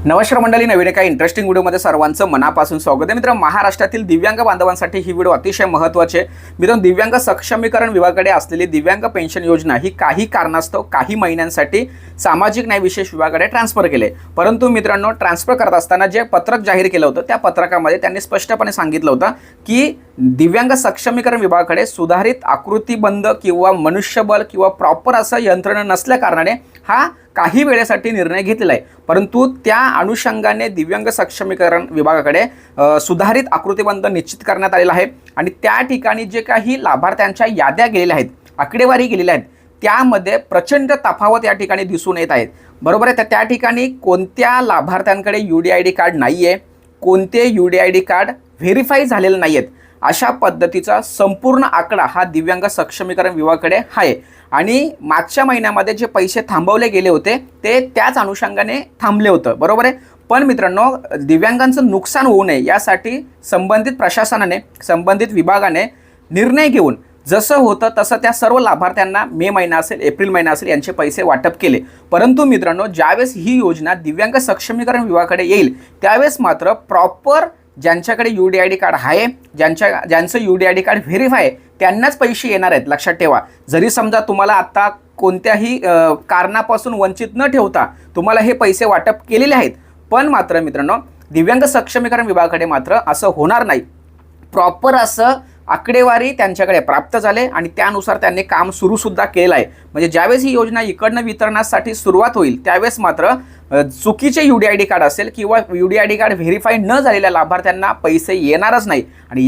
नमस्कार मंडळी, नवीन एका इंटरेस्टिंग व्हिडिओमध्ये सर्वांचं मनापासून स्वागत आहे. मित्रांनो, महाराष्ट्रातील दिव्यांग बांधवांसाठी ही व्हिडिओ अतिशय महत्त्वाची आहे. मित्रांनो, दिव्यांग सक्षमीकरण विभागाकडे असलेली दिव्यांग पेन्शन योजना ही काही कारणास्तव काही महिन्यांसाठी सामाजिक न्याय विशेष विभागाकडे ट्रान्सफर केले. परंतु मित्रांनो, ट्रान्सफर करत असताना जे पत्रक जाहीर केलं होतं त्या पत्रकामध्ये त्यांनी स्पष्टपणे सांगितलं होतं की दिव्यांग सक्षमीकरण विभागाकडे सुधारित आकृतीबंध किंवा मनुष्यबळ किंवा प्रॉपर असं यंत्रणा नसल्या कारणाने हा काही वेळेसाठी निर्णय घेतलेला आहे. परंतु त्या अनुषंगाने दिव्यांग सक्षमीकरण विभागाकडे सुधारित आकृतीबंध निश्चित करण्यात आलेला आहे आणि त्या ठिकाणी जे काही लाभार्थ्यांच्या याद्या गेलेल्या आहेत, आकडेवारी गेलेल्या आहेत, त्यामध्ये प्रचंड तफावत या ठिकाणी दिसून येत आहेत. बरोबर आहे. तर त्या ठिकाणी कोणत्या लाभार्थ्यांकडे UDID कार्ड नाही आहे, कोणते UDID कार्ड व्हेरीफाय झालेले नाही आहेत, अशा पद्धतीचा संपूर्ण आकडा हा दिव्यांग सक्षमीकरण विभागाकडे आहे. आणि मागच्या महिन्यामध्ये जे पैसे थांबवले गेले होते ते त्याच अनुषंगाने थांबले होतं. बरोबर आहे. पण मित्रांनो, दिव्यांगांचं नुकसान होऊ नये यासाठी संबंधित प्रशासनाने, संबंधित विभागाने निर्णय घेऊन जसं होतं तसं त्या सर्व लाभार्थ्यांना मे महिना असेल, एप्रिल महिना असेल यांचे पैसे वाटप केले. परंतु मित्रांनो, ज्यावेळेस ही योजना दिव्यांग सक्षमीकरण विभागाकडे येईल त्यावेळेस मात्र प्रॉपर ज्यांच्याकडे UDID कार्ड आहे, ज्यांचं UDID कार्ड व्हेरीफाय आहे त्यांनाच पैसे येणार आहेत. लक्षात ठेवा. जरी समजा तुम्हाला आत्ता कोणत्याही कारणापासून वंचित न ठेवता तुम्हाला हे पैसे वाटप केलेले आहेत, पण मात्र मित्रांनो, दिव्यांग सक्षमीकरण विभागाकडे मात्र असं होणार नाही. प्रॉपर असं आकडेवारी त्यांच्याकडे प्राप्त झाले आणि त्यानुसार त्यांनी काम सुरूसुद्धा केलेलं आहे. म्हणजे ज्यावेळेस ही योजना इकडनं वितरणासाठी सुरुवात होईल त्यावेळेस मात्र चुकीचे UDID कार्ड असेल किंवा UDID कार्ड व्हेरीफाय न झालेल्या लाभार्थ्यांना पैसे येणारच नाही. आणि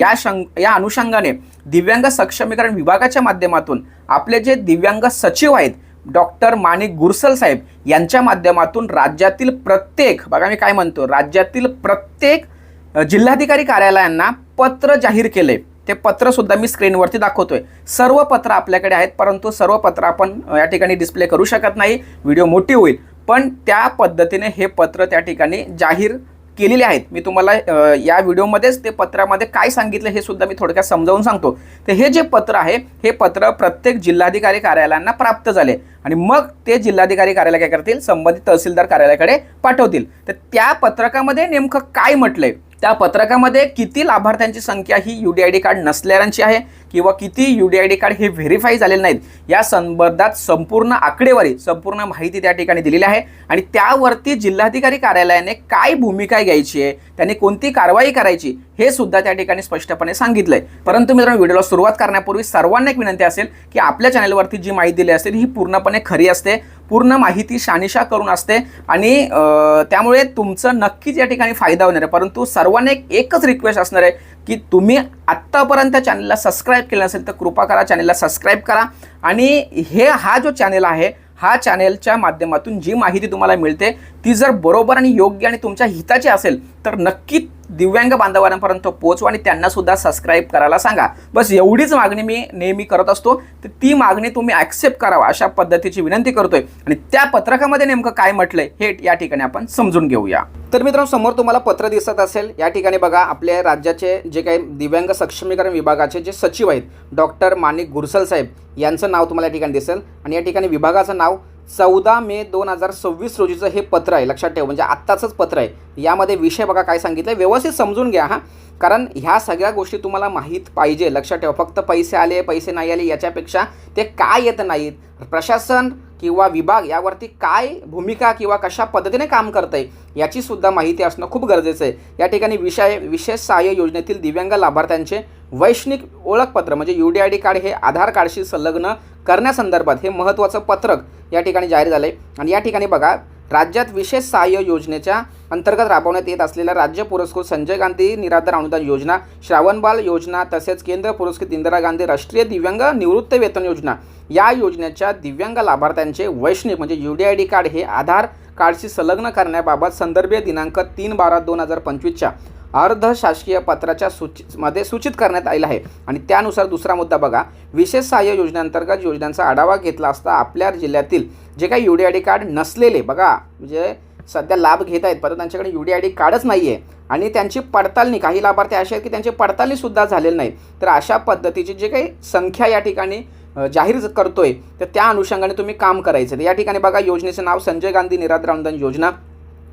या अनुषंगाने दिव्यांग सक्षमीकरण विभागाच्या माध्यमातून आपले जे दिव्यांग सचिव आहेत डॉक्टर माणिक गुरसल साहेब यांच्या माध्यमातून राज्यातील प्रत्येक, बघा मी काय म्हणतो, राज्यातील प्रत्येक जिल्हाधिकारी कार्यालयांना पत्र जाहीर केले. ते पत्रसुद्धा मी स्क्रीनवरती दाखवतोय. सर्व पत्र आपल्याकडे आहेत, परंतु सर्व पत्र आपण या ठिकाणी डिस्प्ले करू शकत नाही, व्हिडिओ मोठी होईल. पण त्या पद्धतीने हे पत्र त्या ठिकाणी जाहीर केलेले आहेत. मी तुम्हाला या व्हिडिओमध्येच ते पत्रामध्ये काय सांगितलं हे सुद्धा मी थोडक्यात समजावून सांगतो. तर हे जे पत्र आहे हे पत्र प्रत्येक जिल्हाधिकारी कार्यालयांना प्राप्त झाले आणि मग ते जिल्हाधिकारी कार्यालय काय करतील, संबंधित तहसीलदार कार्यालयाकडे पाठवतील. तर त्या पत्रकामध्ये नेमकं काय म्हटलंय, त्या पत्रकामध्ये किती लाभार्थ्यांची संख्या ही UDID कार्ड नसलेल्यांची आहे किंवा किती UDID कार्ड हे व्हेरीफाय झालेले नाहीत या संदर्भात संपूर्ण आकडेवारी, संपूर्ण माहिती त्या ठिकाणी दिलेली आहे. आणि त्यावरती जिल्हाधिकारी कार्यालयाने काय भूमिका घ्यायची आहे, त्यांनी कोणती कारवाई करायची हे सुद्धा त्या ठिकाणी स्पष्टपणे सांगितलंय. परंतु मित्रांनो, व्हिडिओला सुरुवात करण्यापूर्वी सर्वांना एक विनंती असेल की आपल्या चॅनलवरती जी माहिती दिली असेल ही पूर्णपणे खरी असते, पूर्ण माहिती शानिशा करून असते आणि त्यामुळे तुमचं नक्कीच या ठिकाणी फायदा होणार आहे. परंतु सर्वांना एकच रिक्वेस्ट असणार आहे की तुम्ही आत्तापर्यंत चॅनलला सबस्क्राईब केलं नसेल तर कृपा करा, चॅनलला सबस्क्राईब करा. आणि हा जो चॅनल आहे, हा चॅनलच्या माध्यमातून जी माहिती तुम्हाला मिळते ती जर बरोबर आणि योग्य आणि तुमच्या हिताची असेल तर नक्की दिव्यांग बांधवांपर्यंत पोहोचवा आणि त्यांना सुद्धा सबस्क्राईब करायला सांगा. बस एवढीच मागणी मी नेहमी करत असतो. तर ती मागणी तुम्ही ॲक्सेप्ट करावा अशा पद्धतीची विनंती करतोय. आणि त्या पत्रकामध्ये नेमकं काय म्हटलंय हे या ठिकाणी आपण समजून घेऊया. तर मित्रांनो, समोर तुम्हाला पत्र दिसत असेल. या ठिकाणी बघा, आपल्या राज्याचे जे काही दिव्यांग सक्षमीकरण विभागाचे जे सचिव आहेत डॉक्टर माणिक गुरसल साहेब यांचं नाव तुम्हाला या ठिकाणी दिसेल. आणि या ठिकाणी विभागाचं नाव 14 मे 2026 रोजीचं हे पत्र आहे. लक्षात ठेवा, म्हणजे आत्ताचंच पत्र आहे. यामध्ये विषय बघा काय सांगितलं आहे, व्यवस्थित समजून घ्या हा, कारण ह्या सगळ्या गोष्टी तुम्हाला माहीत पाहिजे. लक्षात ठेवा, फक्त पैसे आले पैसे नाही आले याच्यापेक्षा ते काय येत नाहीत, प्रशासन किंवा विभाग यावरती काय भूमिका किंवा कशा पद्धतीने काम करतं आहे याची सुद्धा माहिती असणं खूप गरजेचं आहे. या ठिकाणी विशेष सहाय्य योजनेतील दिव्यांग लाभार्थ्यांचे वैश्विक ओळखपत्र म्हणजे UDID कार्ड हे आधार कार्डशी संलग्न करण्यासंदर्भात हे महत्त्वाचं पत्रक या ठिकाणी जाहीर झालं आहे. आणि या ठिकाणी बघा, राज्यात विशेष सहाय्य योजनेच्या अंतर्गत राबवण्यात येत असलेल्या राज्य पुरस्कृत संजय गांधी निराधार अनुदान योजना, श्रावणबाल योजना तसेच केंद्र पुरस्कृत इंदिरा गांधी राष्ट्रीय दिव्यांग निवृत्ती वेतन योजना या योजनेच्या दिव्यांग लाभार्थ्यांचे वैश्विक म्हणजे UDID कार्ड हे आधार कार्डशी संलग्न करण्याबाबत संदर्भीय दिनांक 3/12/2025च्या अर्धशासकीय पत्राच्या मध्ये सूचित करण्यात आलेलं आहे. आणि त्यानुसार दुसरा मुद्दा बघा, विशेष सहाय्य योजनेअंतर्गत योजनांचा आढावा घेतला असता आपल्या जिल्ह्यातील जे काही UDID कार्ड नसलेले, बघा म्हणजे सध्या लाभ घेत आहेत परंतु त्यांच्याकडे UDID कार्डच नाही आहे आणि त्यांची पडताळणी, काही लाभार्थी असे आहेत की त्यांची पडताळणीसुद्धा झालेली नाही. तर अशा पद्धतीची जे काही संख्या या ठिकाणी जाहीर करतोय तर त्या अनुषंगाने तुम्ही काम करायचं. या ठिकाणी बघा, योजनेचं नाव संजय गांधी निराधार अनुदान योजना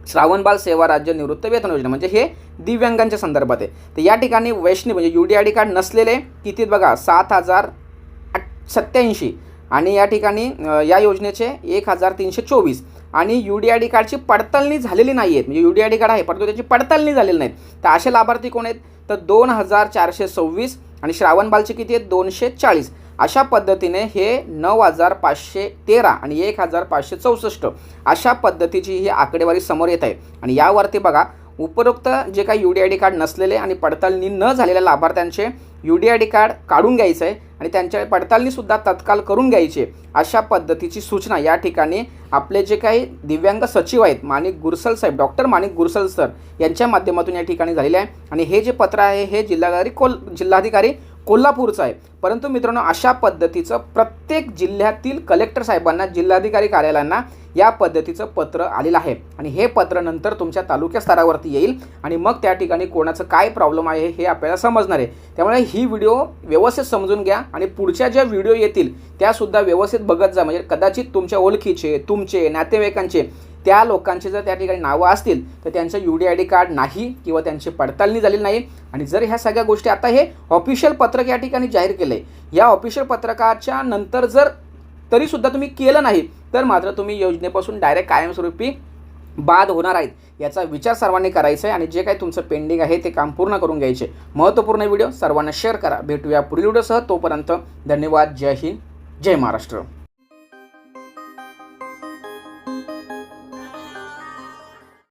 श्रावणबाल सेवा राज्य निवृत्त वेतन योजना म्हणजे हे दिव्यांगांच्या संदर्भात आहे. तर या ठिकाणी वैष्णव म्हणजे UDID कार्ड नसलेले किती बघा 7,087 आणि या ठिकाणी या योजनेचे 1,324 आणि UDID कार्डची पडताळणी झालेली नाही आहेत म्हणजे UDID कार्ड आहे परंतु त्याची पडताळणी झालेली नाहीत. तर असे लाभार्थी कोण आहेत तर 2,426 आणि श्रावणबालचे किती आहेत 240. अशा पद्धतीने हे 9,513 आणि 1,564 अशा पद्धतीची ही आकडेवारी समोर येत आहे. आणि यावरती बघा उपरोक्त जे काही UDID कार्ड नसलेले आणि पडताळणी न झालेल्या लाभार्थ्यांचे UDID कार्ड काढून घ्यायचं आहे आणि त्यांच्या पडताळणीसुद्धा तत्काळ करून घ्यायची अशा पद्धतीची सूचना या ठिकाणी आपले जे काही दिव्यांग सचिव आहेत माणिक गुरसल साहेब डॉक्टर माणिक गुरसल सर यांच्या माध्यमातून या ठिकाणी झालेले आहे. आणि हे जे पत्र आहे हे जिल्हाधिकारी कोल्हापूरचं आहे. परंतु मित्रांनो अशा पद्धतीचं प्रत्येक जिल्ह्यातील कलेक्टर साहेबांना जिल्हाधिकारी कार्यालयांना या पद्धतीचं पत्र आलेलं आहे आणि हे पत्र नंतर तुमच्या तालुक्या स्तरावरती येईल आणि मग त्या ठिकाणी कोणाचं काय प्रॉब्लेम आहे हे आपल्याला समजणार आहे. त्यामुळे ही व्हिडिओ व्यवस्थित समजून घ्या आणि पुढच्या ज्या व्हिडिओ येतील त्यासुद्धा व्यवस्थित बघत जा. म्हणजे कदाचित तुमच्या ओळखीचे तुमचे नातेवाईकांचे त्या लोकांचे जर त्या ठिकाणी नावं असतील तर त्यांचं UDID कार्ड नाही किंवा त्यांची पडताळणी झालेली नाही. आणि जर ह्या सगळ्या गोष्टी आता हे ऑफिशियल पत्रक या ठिकाणी जाहीर केलं आहे या ऑफिशियल पत्रकाच्या नंतर जर तरीसुद्धा तुम्ही केलं नाही तर मात्र तुम्ही योजनेपासून डायरेक्ट कायमस्वरूपी बाद होणार आहेत. याचा विचार सर्वांनी करायचा आहे आणि जे काही तुमचं पेंडिंग आहे ते काम पूर्ण करून घ्यायचे. महत्त्वपूर्ण व्हिडिओ सर्वांना शेअर करा. भेटूया पुढील व्हिडिओसह. तोपर्यंत धन्यवाद. जय हिंद जय महाराष्ट्र.